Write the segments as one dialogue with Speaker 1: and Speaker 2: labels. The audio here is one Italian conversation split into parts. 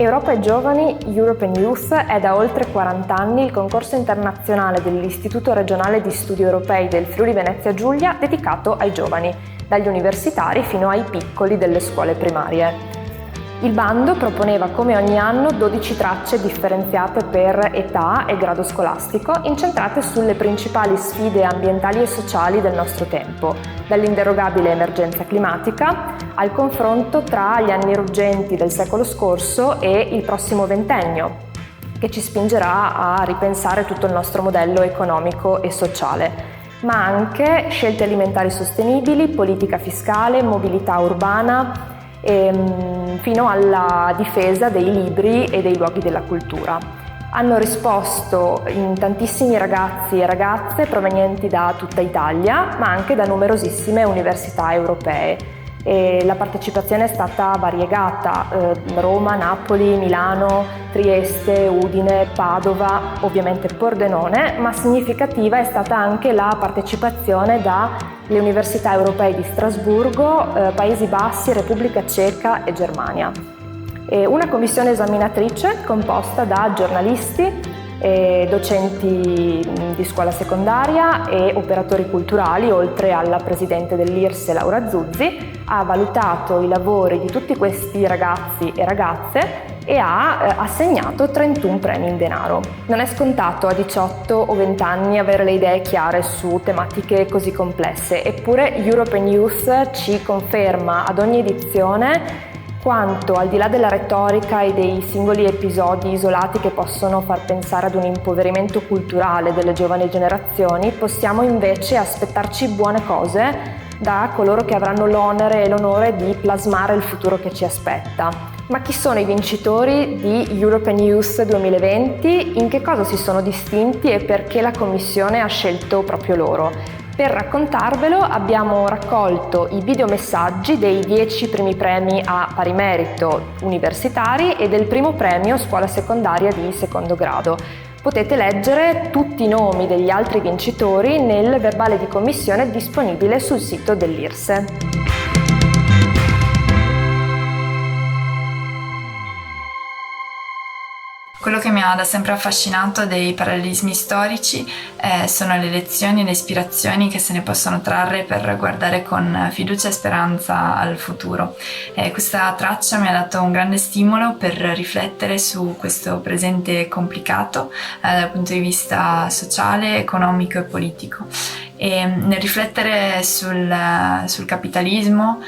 Speaker 1: Europa e Giovani, European Youth è da oltre 40 anni il concorso internazionale dell'Istituto regionale di studi europei del Friuli Venezia Giulia dedicato ai giovani, dagli universitari fino ai piccoli delle scuole primarie. Il bando proponeva come ogni anno 12 tracce differenziate per età e grado scolastico, incentrate sulle principali sfide ambientali e sociali del nostro tempo, dall'inderogabile emergenza climatica al confronto tra gli anni ruggenti del secolo scorso e il prossimo ventennio, che ci spingerà a ripensare tutto il nostro modello economico e sociale, ma anche scelte alimentari sostenibili, politica fiscale, mobilità urbana, fino alla difesa dei libri e dei luoghi della cultura. Hanno risposto in tantissimi ragazzi e ragazze provenienti da tutta Italia, ma anche da numerosissime università europee. E la partecipazione è stata variegata, Roma, Napoli, Milano, Trieste, Udine, Padova, ovviamente Pordenone, ma significativa è stata anche la partecipazione dalle università europee di Strasburgo, Paesi Bassi, Repubblica Ceca e Germania. E una commissione esaminatrice composta da giornalisti, docenti di scuola secondaria e operatori culturali, oltre alla presidente dell'IRSE Laura Zuzzi, ha valutato i lavori di tutti questi ragazzi e ragazze e ha assegnato 31 premi in denaro. Non è scontato a 18 o 20 anni avere le idee chiare su tematiche così complesse, eppure European Youth ci conferma ad ogni edizione quanto, al di là della retorica e dei singoli episodi isolati che possono far pensare ad un impoverimento culturale delle giovani generazioni, possiamo invece aspettarci buone cose da coloro che avranno l'onere e l'onore di plasmare il futuro che ci aspetta. Ma chi sono i vincitori di European Youth 2020? In che cosa si sono distinti e perché la Commissione ha scelto proprio loro? Per raccontarvelo abbiamo raccolto i videomessaggi dei 10 primi premi a pari merito universitari e del primo premio scuola secondaria di secondo grado. Potete leggere tutti i nomi degli altri vincitori nel verbale di commissione disponibile sul sito dell'IRSE.
Speaker 2: Quello che mi ha da sempre affascinato dei parallelismi storici sono le lezioni e le ispirazioni che se ne possono trarre per guardare con fiducia e speranza al futuro. Questa traccia mi ha dato un grande stimolo per riflettere su questo presente complicato dal punto di vista sociale, economico e politico. E nel riflettere sul capitalismo,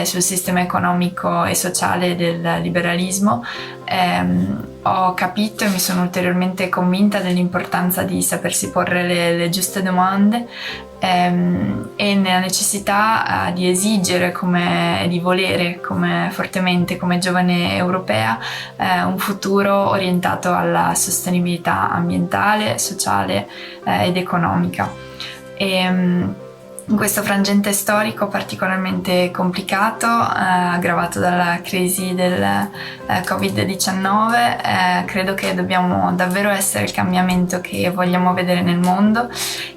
Speaker 2: sul sistema economico e sociale del liberalismo, ho capito e mi sono ulteriormente convinta dell'importanza di sapersi porre le giuste domande e nella necessità di esigere di volere fortemente come giovane europea un futuro orientato alla sostenibilità ambientale, sociale ed economica. In questo frangente storico particolarmente complicato, aggravato dalla crisi del Covid-19, credo che dobbiamo davvero essere il cambiamento che vogliamo vedere nel mondo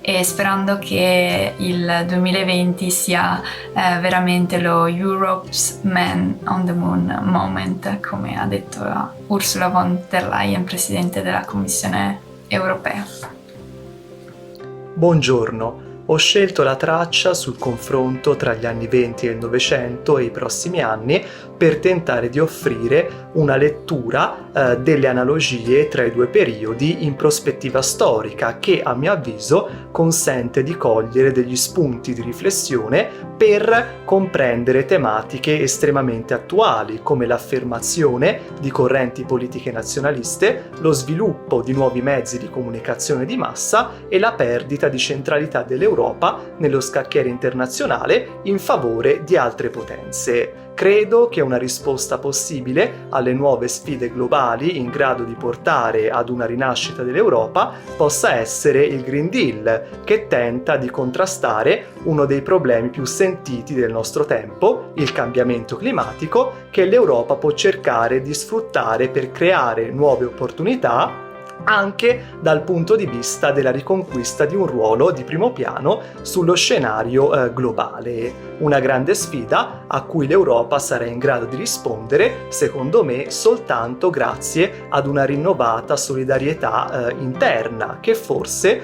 Speaker 2: e sperando che il 2020 sia veramente lo Europe's Man on the Moon moment, come ha detto Ursula von der Leyen, Presidente della Commissione europea.
Speaker 3: Buongiorno. Ho scelto la traccia sul confronto tra gli anni 20 e il Novecento e i prossimi anni per tentare di offrire una lettura delle analogie tra i due periodi in prospettiva storica che, a mio avviso, consente di cogliere degli spunti di riflessione per comprendere tematiche estremamente attuali come l'affermazione di correnti politiche nazionaliste, lo sviluppo di nuovi mezzi di comunicazione di massa e la perdita di centralità dell'Europa nello scacchiere internazionale in favore di altre potenze. Credo che una risposta possibile alle nuove sfide globali in grado di portare ad una rinascita dell'Europa possa essere il Green Deal, che tenta di contrastare uno dei problemi più sentiti del nostro tempo, il cambiamento climatico, che l'Europa può cercare di sfruttare per creare nuove opportunità anche dal punto di vista della riconquista di un ruolo di primo piano sullo scenario globale. Una grande sfida a cui l'Europa sarà in grado di rispondere, secondo me, soltanto grazie ad una rinnovata solidarietà interna che forse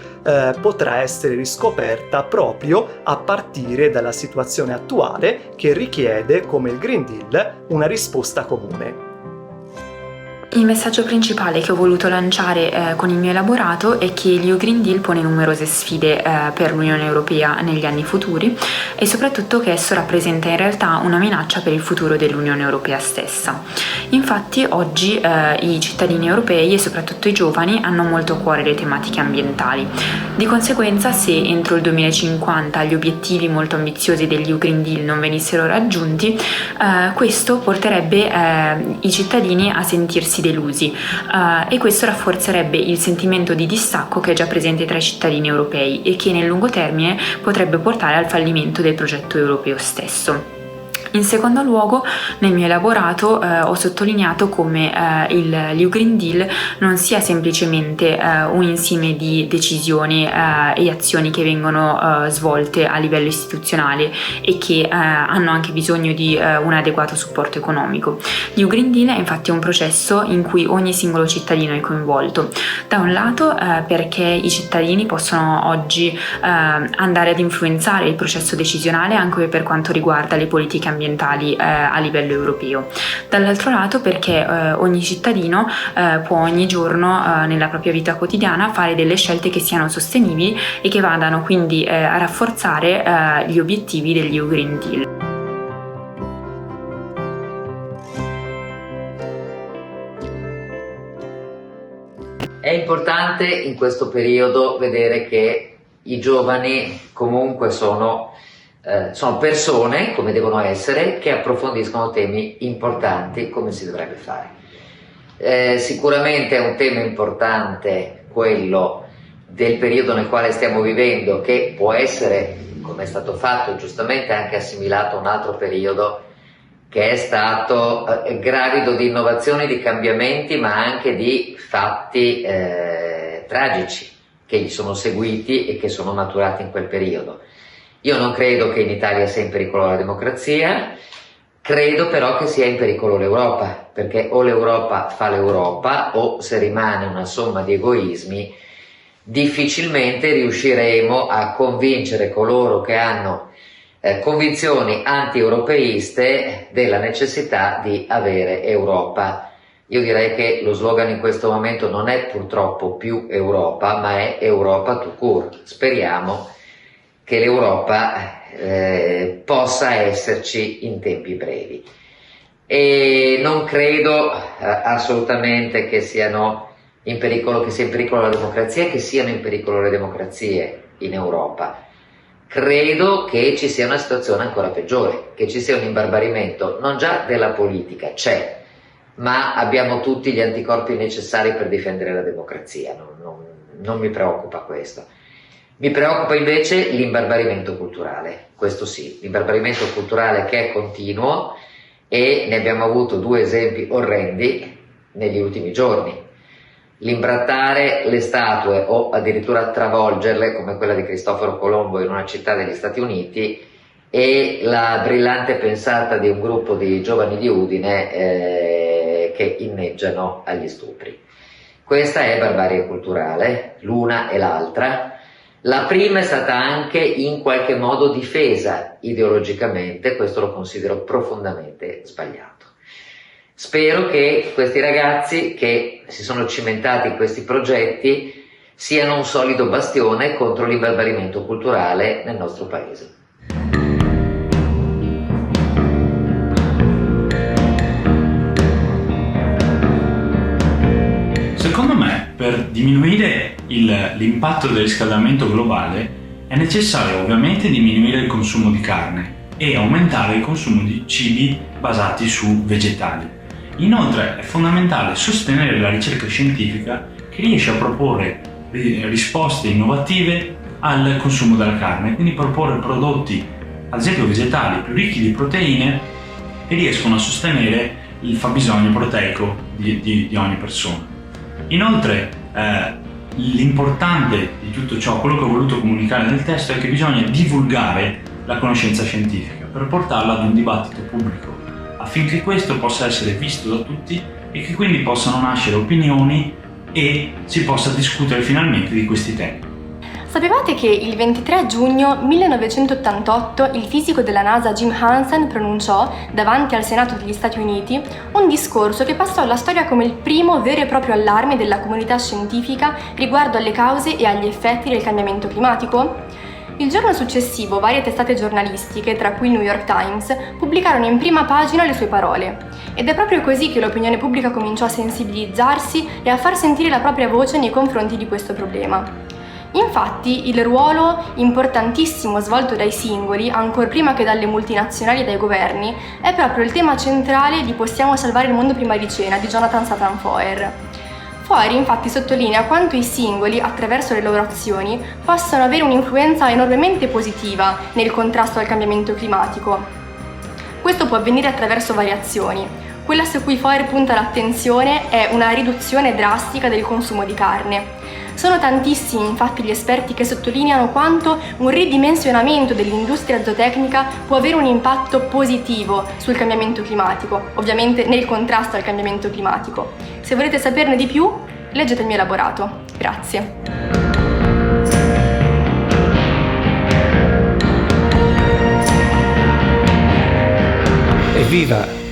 Speaker 3: potrà essere riscoperta proprio a partire dalla situazione attuale che richiede, come il Green Deal, una risposta comune.
Speaker 4: Il messaggio principale che ho voluto lanciare con il mio elaborato è che l'EU Green Deal pone numerose sfide per l'Unione Europea negli anni futuri e soprattutto che esso rappresenta in realtà una minaccia per il futuro dell'Unione Europea stessa. Infatti oggi i cittadini europei e soprattutto i giovani hanno molto a cuore le tematiche ambientali. Di conseguenza, se entro il 2050 gli obiettivi molto ambiziosi dell'EU Green Deal non venissero raggiunti, questo porterebbe i cittadini a sentirsi delusi e questo rafforzerebbe il sentimento di distacco che è già presente tra i cittadini europei e che nel lungo termine potrebbe portare al fallimento del progetto europeo stesso. In secondo luogo, nel mio elaborato ho sottolineato come l'EU Green Deal non sia semplicemente un insieme di decisioni e azioni che vengono svolte a livello istituzionale e che hanno anche bisogno di un adeguato supporto economico. L'EU Green Deal è infatti un processo in cui ogni singolo cittadino è coinvolto. Da un lato perché i cittadini possono oggi andare ad influenzare il processo decisionale anche per quanto riguarda le politiche ambientali a livello europeo. Dall'altro lato perché ogni cittadino può ogni giorno nella propria vita quotidiana fare delle scelte che siano sostenibili e che vadano quindi a rafforzare gli obiettivi dell'EU Green Deal.
Speaker 5: È importante in questo periodo vedere che i giovani comunque sono persone, come devono essere, che approfondiscono temi importanti come si dovrebbe fare. Sicuramente è un tema importante quello del periodo nel quale stiamo vivendo, che può essere, come è stato fatto giustamente, anche assimilato a un altro periodo che è stato gravido di innovazioni, di cambiamenti, ma anche di fatti tragici che gli sono seguiti e che sono maturati in quel periodo. Io non credo che in Italia sia in pericolo la democrazia, credo però che sia in pericolo l'Europa, perché o l'Europa fa l'Europa o, se rimane una somma di egoismi, difficilmente riusciremo a convincere coloro che hanno convinzioni anti-europeiste della necessità di avere Europa. Io direi che lo slogan in questo momento non è purtroppo più Europa, ma è Europa tout court. Speriamo che l'Europa possa esserci in tempi brevi. E non credo assolutamente che siano in pericolo, che sia in pericolo la democrazia, che siano in pericolo le democrazie in Europa. Credo che ci sia una situazione ancora peggiore, che ci sia un imbarbarimento non già della politica, c'è, ma abbiamo tutti gli anticorpi necessari per difendere la democrazia, non mi preoccupa questo. Mi preoccupa invece l'imbarbarimento culturale, questo sì, l'imbarbarimento culturale che è continuo e ne abbiamo avuto due esempi orrendi negli ultimi giorni. L'imbrattare le statue o addirittura travolgerle, come quella di Cristoforo Colombo in una città degli Stati Uniti, e la brillante pensata di un gruppo di giovani di Udine che inneggiano agli stupri. Questa è barbarie culturale, l'una e l'altra. La prima è stata anche in qualche modo difesa ideologicamente, questo lo considero profondamente sbagliato. Spero che questi ragazzi che si sono cimentati in questi progetti siano un solido bastione contro l'imbarbarimento culturale nel nostro paese.
Speaker 6: Secondo me, per diminuire l'impatto del riscaldamento globale è necessario ovviamente diminuire il consumo di carne e aumentare il consumo di cibi basati su vegetali. Inoltre è fondamentale sostenere la ricerca scientifica che riesce a proporre risposte innovative al consumo della carne, quindi proporre prodotti, ad esempio vegetali, più ricchi di proteine che riescono a sostenere il fabbisogno proteico di ogni persona. Inoltre L'importante di tutto ciò, quello che ho voluto comunicare nel testo, è che bisogna divulgare la conoscenza scientifica per portarla ad un dibattito pubblico, affinché questo possa essere visto da tutti e che quindi possano nascere opinioni e si possa discutere finalmente di questi temi.
Speaker 1: Sapevate che il 23 giugno 1988 il fisico della NASA Jim Hansen pronunciò, davanti al Senato degli Stati Uniti, un discorso che passò alla storia come il primo vero e proprio allarme della comunità scientifica riguardo alle cause e agli effetti del cambiamento climatico? Il giorno successivo varie testate giornalistiche, tra cui il New York Times, pubblicarono in prima pagina le sue parole. Ed è proprio così che l'opinione pubblica cominciò a sensibilizzarsi e a far sentire la propria voce nei confronti di questo problema. Infatti, il ruolo importantissimo svolto dai singoli, ancor prima che dalle multinazionali e dai governi, è proprio il tema centrale di Possiamo salvare il mondo prima di cena di Jonathan Safran Foer. Foer infatti sottolinea quanto i singoli, attraverso le loro azioni, possano avere un'influenza enormemente positiva nel contrasto al cambiamento climatico. Questo può avvenire attraverso varie azioni. Quella su cui Foer punta l'attenzione è una riduzione drastica del consumo di carne. Sono tantissimi infatti gli esperti che sottolineano quanto un ridimensionamento dell'industria zootecnica può avere un impatto positivo sul cambiamento climatico, ovviamente nel contrasto al cambiamento climatico. Se volete saperne di più, leggete il mio elaborato. Grazie.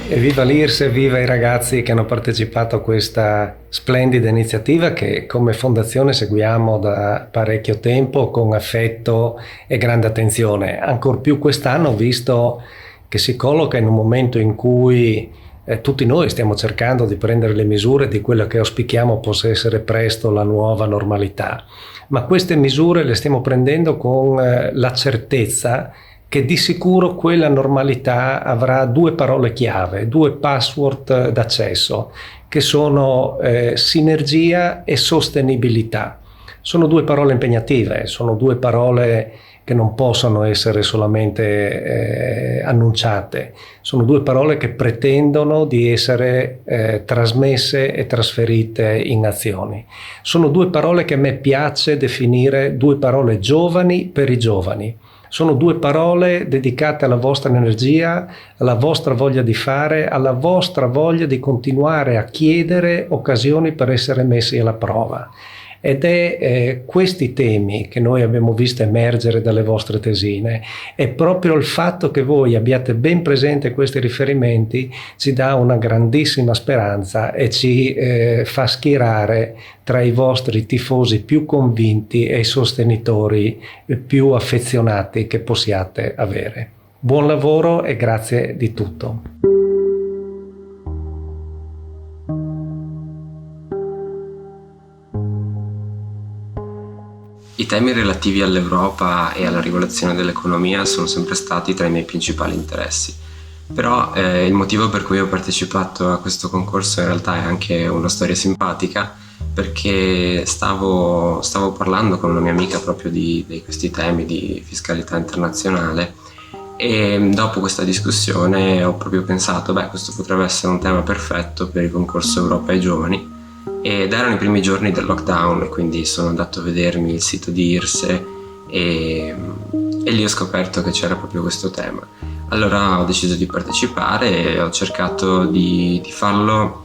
Speaker 7: Evviva l'IRSS, evviva i ragazzi che hanno partecipato a questa splendida iniziativa che come fondazione seguiamo da parecchio tempo con affetto e grande attenzione. Ancor più quest'anno, visto che si colloca in un momento in cui tutti noi stiamo cercando di prendere le misure di quello che auspichiamo possa essere presto la nuova normalità. Ma queste misure le stiamo prendendo con la certezza che di sicuro quella normalità avrà due parole chiave, due password d'accesso, che sono sinergia e sostenibilità. Sono due parole impegnative, sono due parole che non possono essere solamente annunciate, sono due parole che pretendono di essere trasmesse e trasferite in azioni. Sono due parole che a me piace definire due parole giovani per i giovani. Sono due parole dedicate alla vostra energia, alla vostra voglia di fare, alla vostra voglia di continuare a chiedere occasioni per essere messi alla prova. Ed è questi temi che noi abbiamo visto emergere dalle vostre tesine. È proprio il fatto che voi abbiate ben presente questi riferimenti ci dà una grandissima speranza e ci fa schierare tra i vostri tifosi più convinti e i sostenitori più affezionati che possiate avere. Buon lavoro e grazie di tutto.
Speaker 8: I temi relativi all'Europa e alla regolazione dell'economia sono sempre stati tra i miei principali interessi, però il motivo per cui ho partecipato a questo concorso in realtà è anche una storia simpatica, perché stavo parlando con una mia amica proprio di questi temi di fiscalità internazionale e dopo questa discussione ho proprio pensato, questo potrebbe essere un tema perfetto per il concorso Europa ai giovani. Ed erano i primi giorni del lockdown, quindi sono andato a vedermi il sito di IRSE e lì ho scoperto che c'era proprio questo tema. Allora ho deciso di partecipare e ho cercato di farlo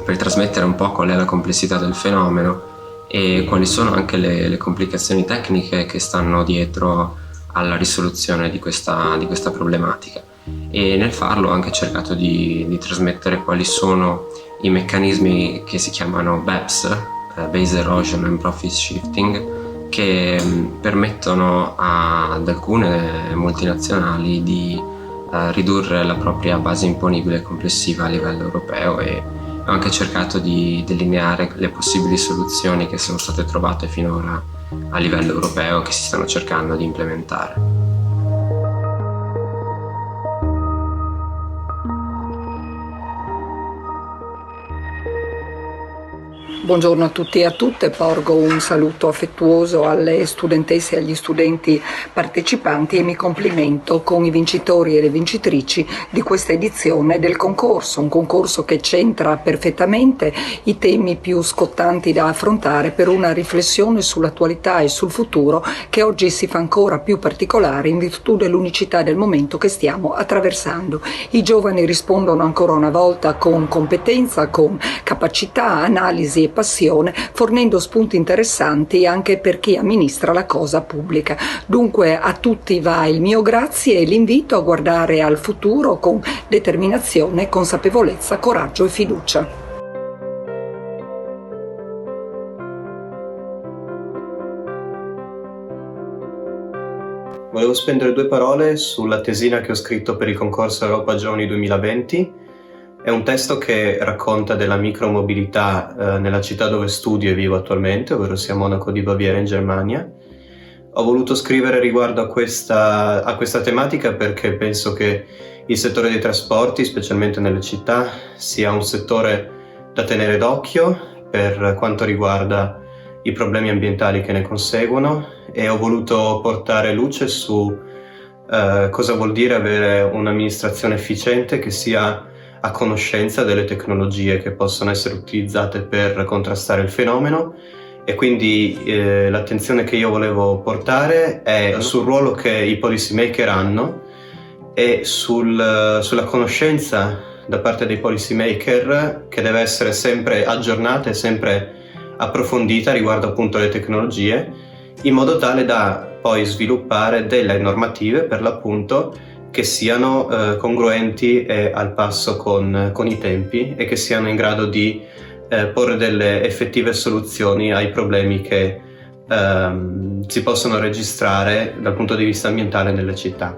Speaker 8: per trasmettere un po' qual è la complessità del fenomeno e quali sono anche le complicazioni tecniche che stanno dietro alla risoluzione di questa problematica. E nel farlo ho anche cercato di trasmettere quali sono i meccanismi che si chiamano BEPS, Base Erosion and Profit Shifting, che permettono ad alcune multinazionali di ridurre la propria base imponibile complessiva a livello europeo e ho anche cercato di delineare le possibili soluzioni che sono state trovate finora a livello europeo e che si stanno cercando di implementare.
Speaker 9: Buongiorno a tutti e a tutte, porgo un saluto affettuoso alle studentesse e agli studenti partecipanti e mi complimento con i vincitori e le vincitrici di questa edizione del concorso, un concorso che centra perfettamente i temi più scottanti da affrontare per una riflessione sull'attualità e sul futuro che oggi si fa ancora più particolare in virtù dell'unicità del momento che stiamo attraversando. I giovani rispondono ancora una volta con competenza, con capacità, analisi e passione, fornendo spunti interessanti anche per chi amministra la cosa pubblica. Dunque a tutti va il mio grazie e l'invito a guardare al futuro con determinazione, consapevolezza, coraggio e fiducia.
Speaker 10: Volevo spendere 2 parole sulla tesina che ho scritto per il concorso Europa Giovani 2020. È un testo che racconta della micromobilità nella città dove studio e vivo attualmente, ovvero sia Monaco di Baviera in Germania. Ho voluto scrivere riguardo a questa tematica perché penso che il settore dei trasporti, specialmente nelle città, sia un settore da tenere d'occhio per quanto riguarda i problemi ambientali che ne conseguono, e ho voluto portare luce su cosa vuol dire avere un'amministrazione efficiente che sia a conoscenza delle tecnologie che possono essere utilizzate per contrastare il fenomeno, e quindi l'attenzione che io volevo portare è sul ruolo che i policy maker hanno e sulla conoscenza da parte dei policy maker, che deve essere sempre aggiornata e sempre approfondita riguardo appunto alle tecnologie, in modo tale da poi sviluppare delle normative per l'appunto che siano congruenti e al passo con i tempi e che siano in grado di porre delle effettive soluzioni ai problemi che si possono registrare dal punto di vista ambientale nelle città.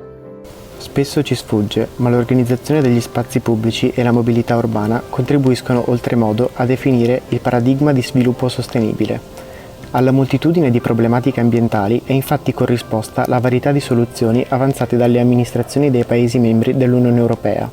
Speaker 11: Spesso ci sfugge, ma l'organizzazione degli spazi pubblici e la mobilità urbana contribuiscono oltremodo a definire il paradigma di sviluppo sostenibile. Alla moltitudine di problematiche ambientali è infatti corrisposta la varietà di soluzioni avanzate dalle amministrazioni dei Paesi membri dell'Unione Europea.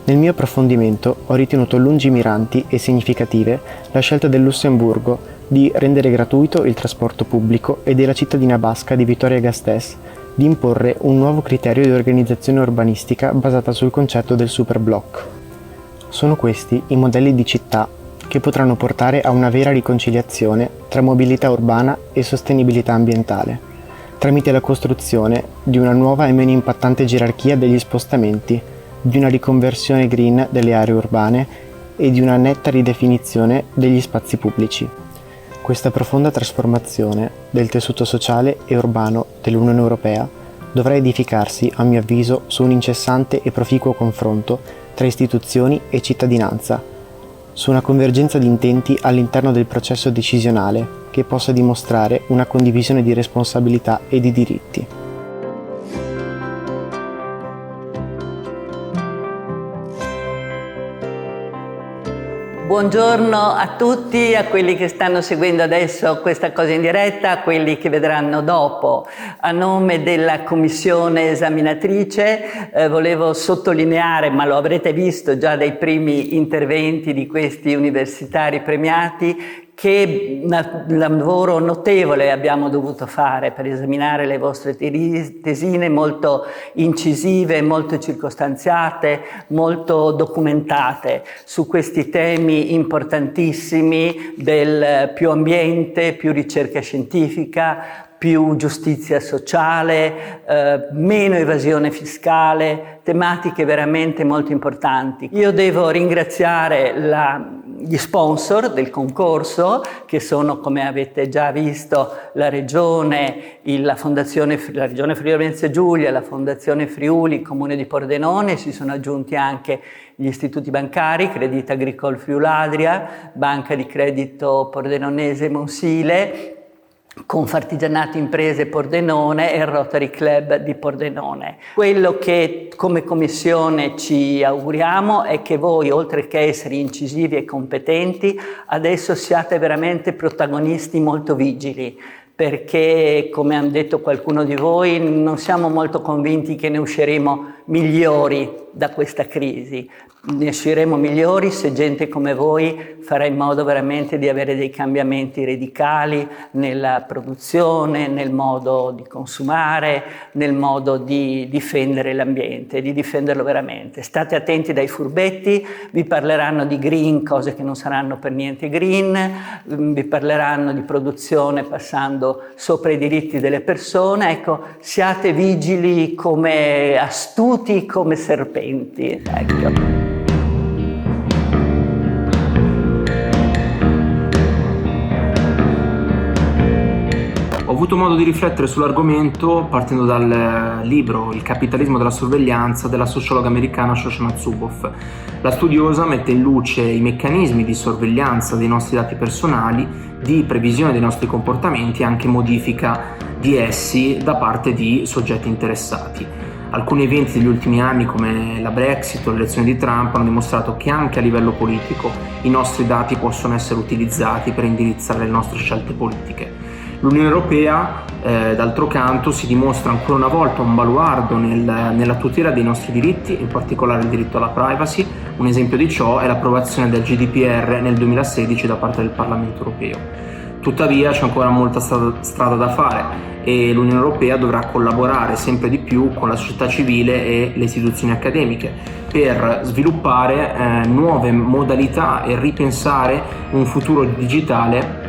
Speaker 11: Nel mio approfondimento ho ritenuto lungimiranti e significative la scelta del Lussemburgo di rendere gratuito il trasporto pubblico e della cittadina basca di Vitoria-Gasteiz di imporre un nuovo criterio di organizzazione urbanistica basata sul concetto del superblock. Sono questi i modelli di città che potranno portare a una vera riconciliazione tra mobilità urbana e sostenibilità ambientale, tramite la costruzione di una nuova e meno impattante gerarchia degli spostamenti, di una riconversione green delle aree urbane e di una netta ridefinizione degli spazi pubblici. Questa profonda trasformazione del tessuto sociale e urbano dell'Unione Europea dovrà edificarsi, a mio avviso, su un incessante e proficuo confronto tra istituzioni e cittadinanza, su una convergenza di intenti all'interno del processo decisionale che possa dimostrare una condivisione di responsabilità e di diritti.
Speaker 12: Buongiorno a tutti, a quelli che stanno seguendo adesso questa cosa in diretta, a quelli che vedranno dopo. A nome della commissione esaminatrice volevo sottolineare, ma lo avrete visto già dai primi interventi di questi universitari premiati, che lavoro notevole abbiamo dovuto fare per esaminare le vostre tesine, molto incisive, molto circostanziate, molto documentate su questi temi importantissimi del più ambiente, più ricerca scientifica, più giustizia sociale, meno evasione fiscale, tematiche veramente molto importanti. Io devo ringraziare gli sponsor del concorso, che sono, come avete già visto, la Regione, la Regione Friuli Venezia Giulia, la Fondazione Friuli, il Comune di Pordenone. Si sono aggiunti anche gli istituti bancari, Crédit Agricole Friuladria, Banca di Credito Pordenonese Monsile, Confartigianato Imprese Pordenone e il Rotary Club di Pordenone. Quello che come commissione ci auguriamo è che voi, oltre che essere incisivi e competenti, adesso siate veramente protagonisti molto vigili, perché, come ha detto qualcuno di voi, non siamo molto convinti che ne usciremo migliori da questa crisi. Ne usciremo migliori se gente come voi farà in modo veramente di avere dei cambiamenti radicali nella produzione, nel modo di consumare, nel modo di difendere l'ambiente, di difenderlo veramente. State attenti dai furbetti, vi parleranno di green, cose che non saranno per niente green, vi parleranno di produzione passando sopra i diritti delle persone. Ecco, siate vigili, come astuti come serpenti. Ecco.
Speaker 13: Ho avuto modo di riflettere sull'argomento partendo dal libro Il capitalismo della sorveglianza della sociologa americana Shoshana Zuboff. La studiosa mette in luce i meccanismi di sorveglianza dei nostri dati personali, di previsione dei nostri comportamenti e anche modifica di essi da parte di soggetti interessati. Alcuni eventi degli ultimi anni, come la Brexit o l'elezione di Trump, hanno dimostrato che anche a livello politico i nostri dati possono essere utilizzati per indirizzare le nostre scelte politiche. L'Unione Europea, d'altro canto, si dimostra ancora una volta un baluardo nella tutela dei nostri diritti, in particolare il diritto alla privacy. Un esempio di ciò è l'approvazione del GDPR nel 2016 da parte del Parlamento Europeo. Tuttavia c'è ancora molta strada da fare e l'Unione Europea dovrà collaborare sempre di più con la società civile e le istituzioni accademiche per sviluppare nuove modalità e ripensare un futuro digitale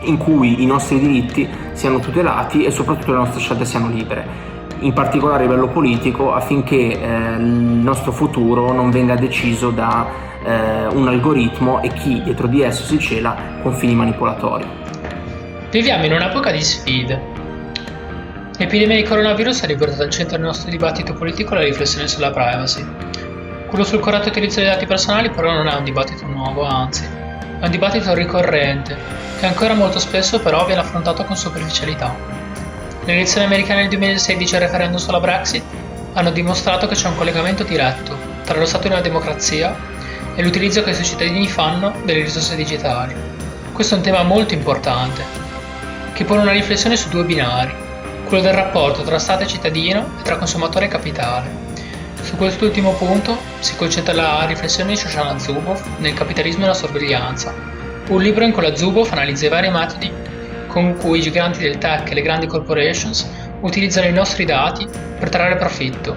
Speaker 13: in cui i nostri diritti siano tutelati e soprattutto le nostre scelte siano libere, in particolare a livello politico, affinché il nostro futuro non venga deciso da un algoritmo e chi dietro di esso si cela con fini manipolatori.
Speaker 14: Viviamo in un'epoca di sfide. L'epidemia di coronavirus ha riportato al centro del nostro dibattito politico la riflessione sulla privacy. Quello sul corretto utilizzo dei dati personali però non è un dibattito nuovo, anzi, è un dibattito ricorrente, che ancora molto spesso però viene affrontato con superficialità. Le elezioni americane del 2016 e il referendum sulla Brexit hanno dimostrato che c'è un collegamento diretto tra lo stato di una democrazia e l'utilizzo che i suoi cittadini fanno delle risorse digitali. Questo è un tema molto importante, che pone una riflessione su due binari, quello del rapporto tra Stato e cittadino e tra consumatore e capitale. Su quest'ultimo punto si concentra la riflessione di Shoshana Zuboff nel Capitalismo e la sorveglianza, un libro in cui la Zuboff analizza i vari metodi con cui i giganti del tech e le grandi corporations utilizzano i nostri dati per trarre profitto.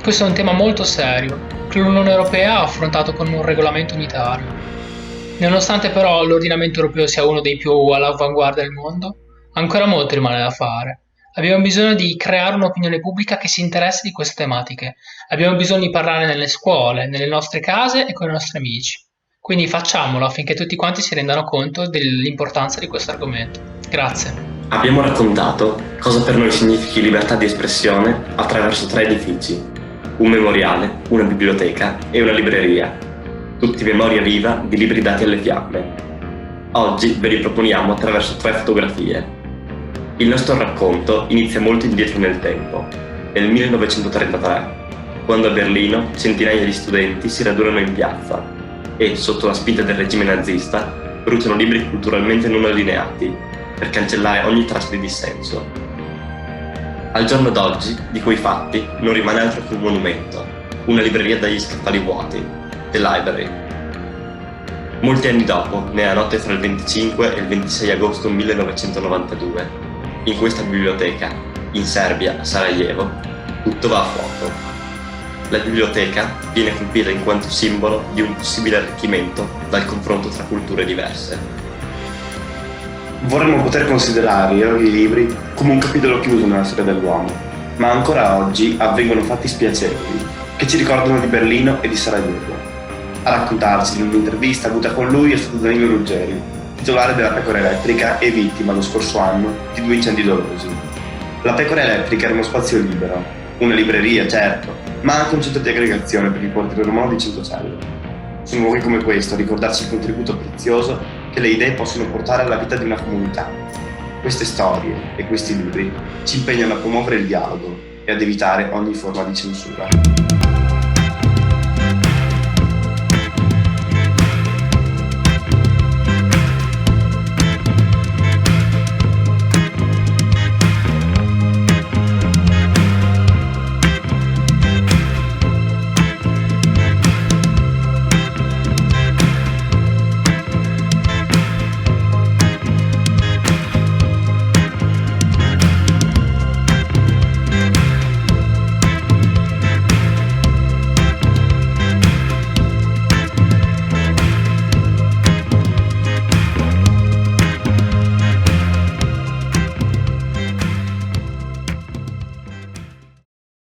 Speaker 14: Questo è un tema molto serio, che l'Unione Europea ha affrontato con un regolamento unitario. Nonostante però l'ordinamento europeo sia uno dei più all'avanguardia del mondo, ancora molto rimane da fare. Abbiamo bisogno di creare un'opinione pubblica che si interessi di queste tematiche. Abbiamo bisogno di parlare nelle scuole, nelle nostre case e con i nostri amici. Quindi facciamolo affinché tutti quanti si rendano conto dell'importanza di questo argomento. Grazie.
Speaker 15: Abbiamo raccontato cosa per noi significhi libertà di espressione attraverso 3 edifici: un memoriale, una biblioteca e una libreria, tutti memoria viva di libri dati alle fiamme. Oggi ve li proponiamo attraverso 3 fotografie. Il nostro racconto inizia molto indietro nel tempo, nel 1933, quando a Berlino centinaia di studenti si radunano in piazza e, sotto la spinta del regime nazista, bruciano libri culturalmente non allineati per cancellare ogni traccia di dissenso. Al giorno d'oggi, di quei fatti, non rimane altro che un monumento, una libreria dagli scaffali vuoti, The Library. Molti anni dopo, nella notte tra il 25 e il 26 agosto 1992, in questa biblioteca, in Serbia, a Sarajevo, tutto va a fuoco. La biblioteca viene colpita in quanto simbolo di un possibile arricchimento dal confronto tra culture diverse.
Speaker 16: Vorremmo poter considerare i libri come un capitolo chiuso nella storia dell'uomo, ma ancora oggi avvengono fatti spiacevoli che ci ricordano di Berlino e di Sarajevo. A raccontarci in un'intervista avuta con lui è stato Danilo Ruggeri, titolare della Pecora Elettrica e vittima lo scorso anno di 2 incendi dolosi. La Pecora Elettrica era uno spazio libero, una libreria certo, ma anche un centro di aggregazione per i portatori romani di Centocelle. Sono luoghi come questo a ricordarci il contributo prezioso che le idee possono portare alla vita di una comunità. Queste storie e questi libri ci impegnano a promuovere il dialogo e ad evitare ogni forma di censura.